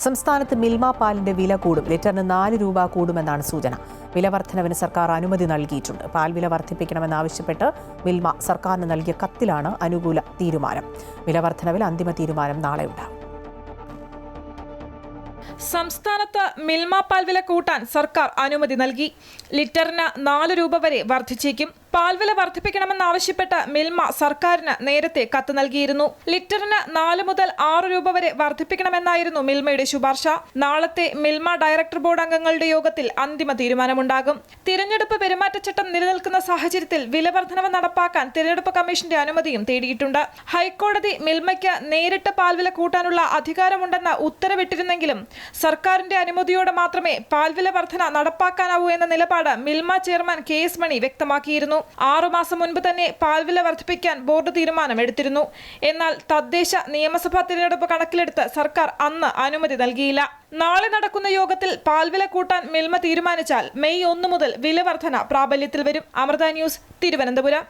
സംസ്ഥാനത്ത് മിൽമ പാലിന്റെ വില കൂടും. ലിറ്ററിന് 4 രൂപ കൂടുമെന്നാണ് സൂചന. വില വർധനവിന് സർക്കാർ അനുമതി നൽകിയിട്ടുണ്ട്. പാൽ വില വർദ്ധിപ്പിക്കണമെന്നാവശ്യപ്പെട്ട് മിൽമ സർക്കാരിന് നൽകിയ കത്തിലാണ് അനുകൂല തീരുമാനം. വില വർധനവിൽ അന്തിമ തീരുമാനം നാളെ ഉണ്ടാകും. സംസ്ഥാനത്ത് മിൽമ പാൽ വില കൂട്ടാൻ സർക്കാർ അനുമതി നൽകി. ലിറ്ററിന് 4 രൂപ വരെ വർദ്ധിച്ചേക്കും. പാൽവില വർദ്ധിപ്പിക്കണമെന്നാവശ്യപ്പെട്ട് മിൽമ സർക്കാരിന് നേരത്തെ കത്ത് നൽകിയിരുന്നു. ലിറ്ററിന് 4 മുതൽ 6 രൂപ വരെ വർദ്ധിപ്പിക്കണമെന്നായിരുന്നു മിൽമയുടെ ശുപാർശ. നാളത്തെ മിൽമ ഡയറക്ടർ ബോർഡ് അംഗങ്ങളുടെ യോഗത്തിൽ അന്തിമ തീരുമാനമുണ്ടാകും. തിരഞ്ഞെടുപ്പ് പെരുമാറ്റച്ചട്ടം നിലനിൽക്കുന്ന സാഹചര്യത്തിൽ വില വർധനവ് നടപ്പാക്കാൻ തിരഞ്ഞെടുപ്പ് കമ്മീഷന്റെ അനുമതിയും തേടിയിട്ടുണ്ട്. ഹൈക്കോടതി മിൽമയ്ക്ക് നേരിട്ട് പാൽവില കൂട്ടാനുള്ള അധികാരമുണ്ടെന്ന് ഉത്തരവിട്ടിരുന്നെങ്കിലും സർക്കാരിന്റെ അനുമതിയോടെ മാത്രമേ പാൽവില വർധന നടപ്പാക്കാനാവൂ എന്ന നിലപാട് മിൽമ ചെയർമാൻ KS മണി വ്യക്തമാക്കിയിരുന്നു. 6 മാസം മുൻപ് തന്നെ പാൽവില വർദ്ധിപ്പിക്കാൻ ബോർഡ് തീരുമാനമെടുത്തിരുന്നു. എന്നാൽ തദ്ദേശ നിയമസഭാ തിരഞ്ഞെടുപ്പ് കണക്കിലെടുത്ത് സർക്കാർ അന്ന് അനുമതി നൽകിയില്ല. നാളെ നടക്കുന്ന യോഗത്തിൽ പാൽവില കൂട്ടാൻ മിൽമ തീരുമാനിച്ചാൽ മെയ് 1 മുതൽ വില വർധന പ്രാബല്യത്തിൽ വരും. അമൃത ന്യൂസ്, തിരുവനന്തപുരം.